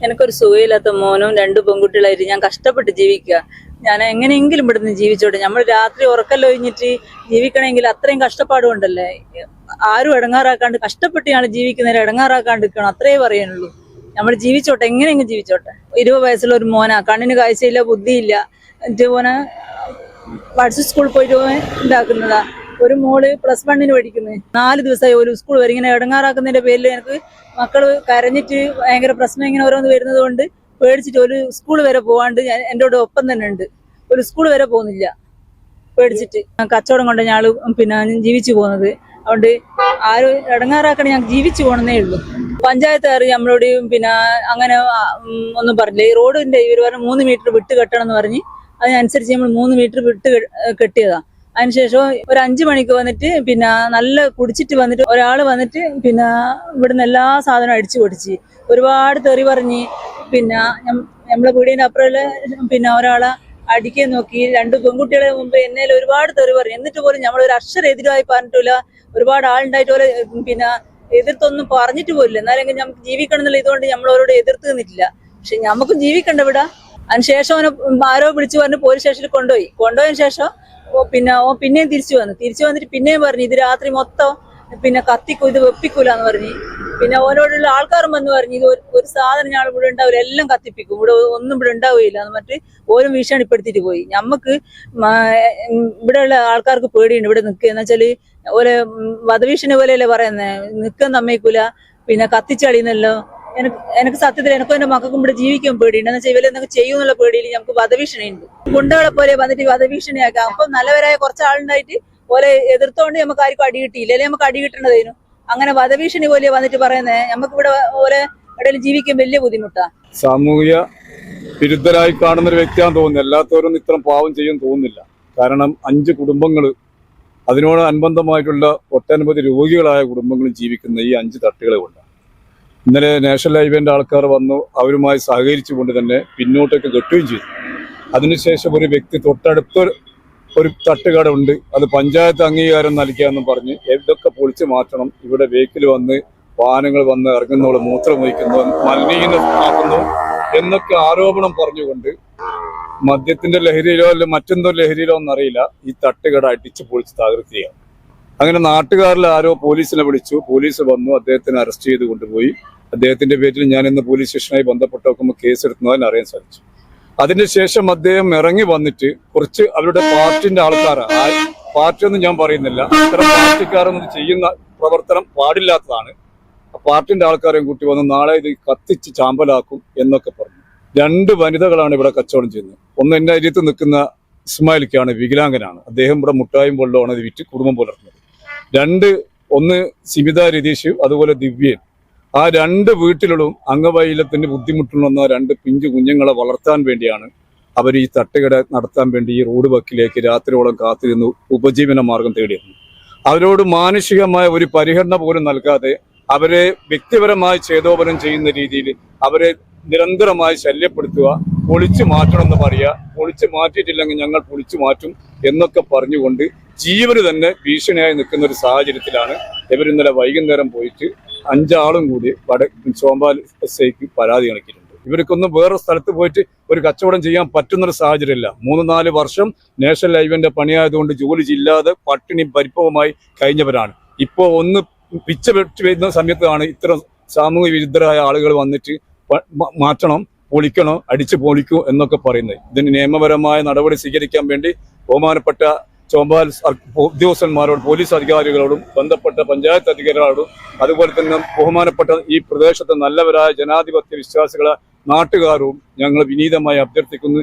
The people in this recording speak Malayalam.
എനിക്കൊരു സുഖമില്ലാത്ത മോനും 2 പെൺകുട്ടികളായിട്ട് ഞാൻ കഷ്ടപ്പെട്ട് ജീവിക്കുക. ഞാൻ എങ്ങനെയെങ്കിലും ഇവിടുന്ന് ജീവിച്ചോട്ടെ. നമ്മൾ രാത്രി ഉറക്കല്ല ഒഴിഞ്ഞിട്ട് ജീവിക്കണമെങ്കിൽ അത്രയും കഷ്ടപ്പാടുണ്ടല്ലേ. ആരും ഇടങ്ങാറാക്കാണ്ട് കഷ്ടപ്പെട്ട് ഞങ്ങൾ ജീവിക്കുന്നവരെ ഇടങ്ങാറാക്കാണ്ട് നിൽക്കണം, അത്രേ പറയാനുള്ളൂ. നമ്മൾ ജീവിച്ചോട്ടെ, എങ്ങനെയെങ്കിലും ജീവിച്ചോട്ടെ. 20 വയസ്സുള്ള ഒരു മോനാ, കണ്ണിന് കാഴ്ചയില്ല, ബുദ്ധിയില്ല. എന്നിട്ട് മോനെ പഠിച്ച് സ്കൂളിൽ പോയിട്ട് ഉണ്ടാക്കുന്നതാ. ഒരു മോള് +1 പഠിക്കുന്നത്. 4 ദിവസമായി ഒരു സ്കൂൾ വരെ ഇങ്ങനെ ഇടങ്ങാറാക്കുന്നതിന്റെ പേരിൽ എനിക്ക് മക്കള് കരഞ്ഞിട്ട് ഭയങ്കര പ്രശ്നം ഇങ്ങനെ ഓരോന്ന് വരുന്നത് കൊണ്ട് പേടിച്ചിട്ട് ഒരു സ്കൂൾ വരെ പോവാണ്ട് എൻ്റെ കൂടെ ഒപ്പം തന്നെ ഉണ്ട്. ഒരു സ്കൂൾ വരെ പോകുന്നില്ല പേടിച്ചിട്ട്. കച്ചവടം കൊണ്ട് ഞങ്ങൾ ജീവിച്ചു പോകുന്നത്. അതുകൊണ്ട് ആരും ഇടങ്ങാറാക്കണേ, ഞങ്ങൾക്ക് ജീവിച്ചു പോകണമെന്നേ ഉള്ളൂ. പഞ്ചായത്തുകാർ നമ്മളോട് അങ്ങനെ ഒന്നും പറഞ്ഞില്ല. ഈ റോഡിന്റെ ഇവർ പറഞ്ഞ 3 മീറ്റർ വിട്ട് കെട്ടണം എന്ന് പറഞ്ഞ് അതിനനുസരിച്ച് നമ്മൾ 3 മീറ്റർ വിട്ട് കെട്ടിയതാ. അതിനുശേഷം ഒരു 5 മണിക്ക് വന്നിട്ട് നല്ല കുടിച്ചിട്ട് വന്നിട്ട് ഒരാൾ വന്നിട്ട് ഇവിടുന്ന് എല്ലാ സാധനവും അടിച്ചു പൊടിച്ച് ഒരുപാട് തെറി പറഞ്ഞ് നമ്മളെ വീടിന്റെ അപ്പുറം ഒരാളെ അടിക്കാൻ നോക്കി. 2 പെൺകുട്ടികളെ മുമ്പ് എന്നേൽ ഒരുപാട് തെറി പറഞ്ഞു. എന്നിട്ട് പോലും നമ്മൾ ഒരു അക്ഷരം എതിരായി പറഞ്ഞിട്ടില്ല. ഒരുപാട് ആളുണ്ടായിട്ട് പോലെ എതിർത്തൊന്നും പറഞ്ഞിട്ട് പോലില്ല. എന്നാലെങ്കിൽ നമുക്ക് ജീവിക്കണം എന്നുള്ള ഇതുകൊണ്ട് നമ്മളവരോട് എതിർത്ത് നിന്നിട്ടില്ല. പക്ഷെ നമുക്കും ജീവിക്കണ്ട ഇവിടെ. അതിനുശേഷം അവനെ ആരോ വിളിച്ചു പറഞ്ഞ് പോലീസ് സ്റ്റേഷനിൽ കൊണ്ടുപോയതിനു ശേഷം പിന്നെയും തിരിച്ചു വന്നിട്ട് പിന്നെയും പറഞ്ഞു ഇത് രാത്രി മൊത്തം കത്തിക്കൂ, ഇത് വെപ്പിക്കൂലെന്ന് പറഞ്ഞ്. ഓരോടുള്ള ആൾക്കാരും വന്ന് പറഞ്ഞു ഇത് ഒരു സാധനം ഞാൻ ഇവിടെ ഉണ്ടാവില്ല, എല്ലാം കത്തിപ്പിക്കും, ഇവിടെ ഒന്നും ഇവിടെ ഉണ്ടാവുകയില്ല എന്ന് പറഞ്ഞിട്ട് ഓരോ ഭീഷണിപ്പെടുത്തിട്ട് പോയി. നമുക്ക് ഇവിടെയുള്ള ആൾക്കാർക്ക് പേടിയുണ്ട് ഇവിടെ നിൽക്കുക. എന്ന് വെച്ചാല് ഓരോ വധഭീഷണി പോലെയല്ലേ പറയുന്നത്, നിൽക്കാൻ സമ്മതിക്കൂല, കത്തിച്ചളിയുന്നല്ലോ. എനിക്ക് സത്യത്തിൽ എനിക്കും എന്റെ മക്കൾക്കും ഇവിടെ ജീവിക്കാൻ പേടിയുണ്ട്. എന്ന് വെച്ചാൽ ഇവരെ എന്തൊക്കെ ചെയ്യുന്നുള്ള പേടിയിൽ നമുക്ക് വധഭീഷണി ഉണ്ട്. ഗുണ്ടകളെ പോലെ വന്നിട്ട് വധഭീഷണിയാക്കാം. അപ്പം നല്ലവരായ കുറച്ച് ആളുണ്ടായിട്ട് ഓലെ എതിർത്തോണ്ട് നമുക്ക് ആർക്കും അടി കിട്ടിയില്ല, അല്ലെങ്കിൽ നമുക്ക് അടി കിട്ടേണ്ടതായിരുന്നു. അങ്ങനെ വധഭീഷണി പോലെ വന്നിട്ട് പറയുന്നത് നമുക്ക് ഇവിടെ ഓലെ ഇടയിൽ ജീവിക്കാൻ വലിയ ബുദ്ധിമുട്ടാ. സാമൂഹിക വിരുദ്ധരായി കാണുന്ന ഒരു വ്യക്തിയാണെന്ന് തോന്നുന്നു. എല്ലാത്തവരും ഇത്ര പാവം ചെയ്യും തോന്നുന്നില്ല. കാരണം 5 കുടുംബങ്ങൾ, അതിനോട് അനുബന്ധമായിട്ടുള്ള ഒട്ടനവധി രോഗികളായ കുടുംബങ്ങളും ജീവിക്കുന്ന ഈ 5 തട്ടുകളെ കൊണ്ടാണ്. ഇന്നലെ നാഷണൽ ഹൈവേന്റെ ആൾക്കാർ വന്നു, അവരുമായി സഹകരിച്ചുകൊണ്ട് തന്നെ പിന്നോട്ടേക്ക് കെട്ടുകയും ചെയ്തു. അതിനുശേഷം ഒരു വ്യക്തി തൊട്ടടുത്ത ഒരു തട്ടുകട ഉണ്ട്, അത് പഞ്ചായത്ത് അംഗീകാരം നൽകിയാന്നും പറഞ്ഞ് ഇതൊക്കെ പൊളിച്ചു മാറ്റണം, ഇവിടെ വെഹിക്കിൽ വന്ന് വാഹനങ്ങൾ വന്ന് ഇറങ്ങുന്നവള് മൂത്രമൊഴിക്കുന്നു, മലിനീകരണമാക്കുന്നു എന്നൊക്കെ ആരോപണം പറഞ്ഞുകൊണ്ട് മദ്യത്തിന്റെ ലഹരിയിലോ അല്ല മറ്റെന്തോ ലഹരിയിലോ എന്നറിയില്ല ഈ തട്ടുകട അടിച്ചു പൊളിച്ച് തകർക്കുകയാണ്. അങ്ങനെ നാട്ടുകാരിൽ ആരോ പോലീസിനെ വിളിച്ചു, പോലീസ് വന്നു, അദ്ദേഹത്തിനെ അറസ്റ്റ് ചെയ്ത് കൊണ്ടുപോയി. അദ്ദേഹത്തിന്റെ പേരിൽ ഞാൻ ഇന്ന് പോലീസ് സ്റ്റേഷനായി ബന്ധപ്പെട്ട് നോക്കുമ്പോൾ കേസെടുക്കുന്നതിന് അറിയാൻ സാധിച്ചു. അതിനുശേഷം അദ്ദേഹം ഇറങ്ങി വന്നിട്ട് കുറച്ച് അവരുടെ പാർട്ടിന്റെ ആൾക്കാരാണ്, പാർട്ടിയൊന്നും ഞാൻ പറയുന്നില്ല, ഇത്തരം പാർട്ടിക്കാരൊന്നും ചെയ്യുന്ന പ്രവർത്തനം പാടില്ലാത്തതാണ്. പാർട്ടിന്റെ ആൾക്കാരെയും കൂട്ടി വന്ന് നാളെ ഇത് കത്തിച്ച് ചാമ്പലാക്കും എന്നൊക്കെ പറഞ്ഞു. 2 വനിതകളാണ് ഇവിടെ കച്ചവടം ചെയ്യുന്നത്. ഒന്ന് എന്റെ അരിയത്ത് നിൽക്കുന്ന ഇസ്മായിലിക്കാണ്, വികലാംഗനാണ്. അദ്ദേഹം ഇവിടെ മുട്ടായും വെള്ളമാണ് ഇത് വിറ്റ് കുടുംബം പുലർത്തുന്നത്. 2 ഒന്ന് സിമിത രതീഷ്, അതുപോലെ ദിവ്യൻ. ആ 2 വീട്ടിലും അംഗവൈകല്യത്തിന് ബുദ്ധിമുട്ടുണ്ടെന്ന 2 പിഞ്ചു കുഞ്ഞുങ്ങളെ വളർത്താൻ വേണ്ടിയാണ് അവർ ഈ തട്ടുകട നടത്താൻ വേണ്ടി ഈ റോഡ് വക്കിലേക്ക് രാത്രിയോളം കാത്തിരുന്നു ഉപജീവന മാർഗം തേടിയിരുന്നു. അവരോട് മാനുഷികമായ ഒരു പരിഹരണ പോലും നൽകാതെ അവരെ വ്യക്തിപരമായി ഛേദോപനം ചെയ്യുന്ന രീതിയിൽ അവരെ നിരന്തരമായി ശല്യപ്പെടുത്തുക, പൊളിച്ചു മാറ്റണമെന്ന് പറയുക, പൊളിച്ചു മാറ്റിയിട്ടില്ലെങ്കിൽ ഞങ്ങൾ പൊളിച്ചു മാറ്റും എന്നൊക്കെ പറഞ്ഞുകൊണ്ട് ജീവന് തന്നെ ഭീഷണിയായി നിൽക്കുന്ന ഒരു സാഹചര്യത്തിലാണ് ഇവർ ഇന്നലെ വൈകുന്നേരം പോയിട്ട് 5 ആളും കൂടി ചോമ്പാൽ SIക്ക് പരാതി നൽകിയിട്ടുണ്ട്. ഇവർക്കൊന്നും വേറെ സ്ഥലത്ത് പോയിട്ട് ഒരു കച്ചവടം ചെയ്യാൻ പറ്റുന്നൊരു സാഹചര്യമില്ല. 3-4 വർഷം നാഷണൽ ഹൈവേന്റെ പണിയായതുകൊണ്ട് ജോലി ഇല്ലാതെ പട്ടിണി പരിഭവമായി കഴിഞ്ഞവരാണ്. ഇപ്പോൾ ഒന്ന് പിച്ച വെട്ടി വരുന്ന സമയത്താണ് ഇത്തരം സാമൂഹ്യ വിരുദ്ധരായ ആളുകൾ വന്നിട്ട് മാറ്റണം, പൊളിക്കണം, അടിച്ചു പൊളിക്കൂ എന്നൊക്കെ പറയുന്നത്. ഇതിന് നിയമപരമായ നടപടി സ്വീകരിക്കാൻ വേണ്ടി ബഹുമാനപ്പെട്ട ചോമ്പാൽ ഉദ്യോഗസ്ഥന്മാരോടും പോലീസ് അധികാരികളോടും ബന്ധപ്പെട്ട പഞ്ചായത്ത് അധികാരികളോടും അതുപോലെ തന്നെ ബഹുമാനപ്പെട്ട ഈ പ്രദേശത്തെ നല്ലവരായ ജനാധിപത്യ വിശ്വാസികളെ നാട്ടുകാരും ഞങ്ങൾ വിനീതമായി അഭ്യർത്ഥിക്കുന്നു.